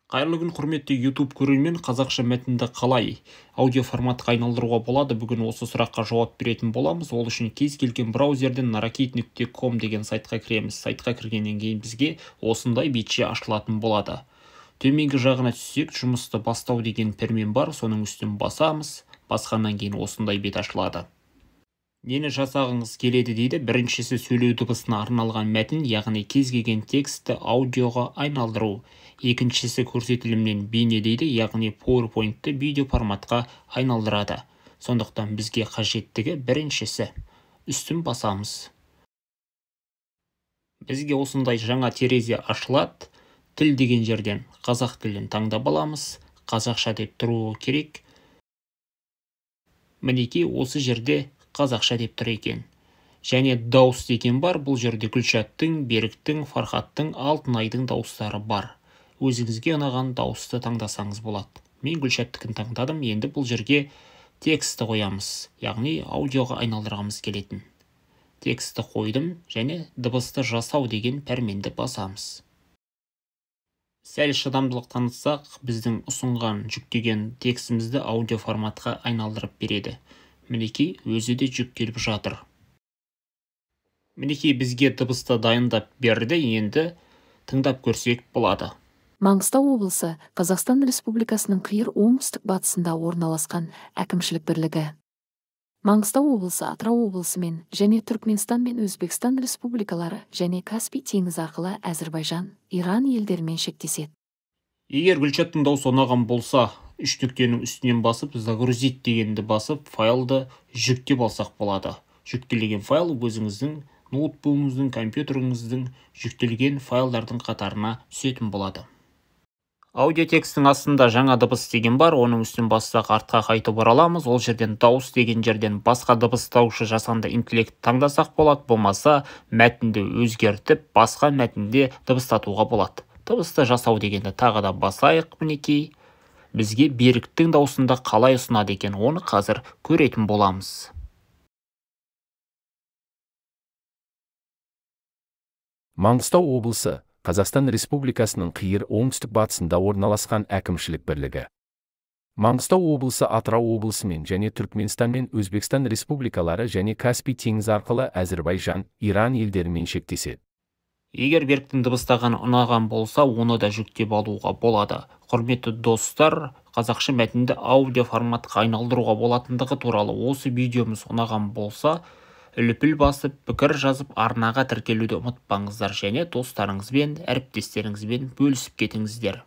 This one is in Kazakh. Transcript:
Қайырлы күн, құрметті YouTube көрермен, қазақша мәтінді қалай аудио форматқа айналдыруға болады? Бүгін осы сұраққа жауап беретін боламыз. Ол үшін кез келген браузерден narakit.com деген сайтқа кіреміз. Сайтқа кіргеннен кейін бізге осындай бетше ашылатын болады. Төменгі жағына түссек, жұмысты бастау деген пәрмен бар, соның үстін басамыз. Басқаннан кейін осындай бет ашылады. Нені жасағыңыз келеді дейді. Біріншісі сөйлеу дыбысына арналған мәтін, яғни кез келген текстті аудиоға айналдыру. Екіншісі көрсетілімнен бейне дейді, яғни PowerPoint-ты видео форматқа айналдырады. Сондықтан бізге қажеттігі біріншісі. Үстін басамыз. Бізге осындай жаңа терезе ашылады. Тіл деген жерден қазақ тілін таңдап аламыз. Қазақша деп тұруы керек. Мінекей осы жерде қазақша деп тұр екен. Және дауыс деген бар. Бұл жерде Гүлшаттың, Беріктің, Фархаттың, Алтынайдың дауыстары бар. Өзіңізге ұнаған дауысты таңдасаңыз болады. Мен Гүлшаттікін таңдадым. Енді бұл жерге тексті қоямыз. Яғни аудиоға айналдырғымыз келетін. Тексті қойдым және дыбысты жасау деген пәрменді басамыз. Сәл шыдамдылық танытсақ, біздің ұсынған жүктеген текстімізді аудио форматқа айналдырып береді. Мінекей өзі де жүктеліп жатыр. Мінекей бізге дыбысты дайындап берді, енді тыңдап көрсек болады. Маңғыстау облысы Қазақстан Республикасының қиыр оңтүстік батысында орналасқан әкімшілік бірлігі. Маңғыстау облысы Атырау облысымен және Түркменстан мен Өзбекстан республикалары және Каспий теңізі арқылы Әзірбайжан, Иран елдерімен шектеседі. Егер Гүлшаттың дауысы ұнаған болса, үш нүктенің үстінен басып, загрузить дегенді басып, файлды жүктеп алсақ болады. Жүктелген файл өзіңіздің ноутбугыңыздың, компьютеріңіздің жүктелген файлдардың қатарына түсетін болады. Аудиотекстің астында жаңа дыбыс деген бар, оның үстін бассақ артқа қайтып ораламыз. Ол жерден дауыс деген жерден басқа дыбыстаушы жасанды интеллект таңдасақ болады, болмаса мәтінді өзгертіп, басқа мәтінде дыбыстатуға болады. Дыбысты жасау дегенді тағы да басайық. Мінекей бізге Беріктің даусында қалай ұсынады екен, оны қазір көретін боламыз. Маңғыстау облысы Қазақстан Республикасының қиыр оңтүстік батысында орналасқан әкімшілік бірлігі. Маңғыстау облысы Атырау облысымен және Түркменстан мен Өзбекстан республикалары және Каспий теңізі арқылы Әзірбайжан, Иран елдерімен шектеседі. Егер Беріктің дыбыстаған ұнаған болса, оны да жүктеп алуға болады. Құрметті достар, қазақша мәтінді аудио форматқа айналдыруға болатындығы туралы осы видеомыз ұнаған болса, үліпіл басып, пікір жазып, арнаға тіркелуді ұмытпаңыздар және достарыңызбен, әріптестеріңізбен бөлісіп кетіңіздер.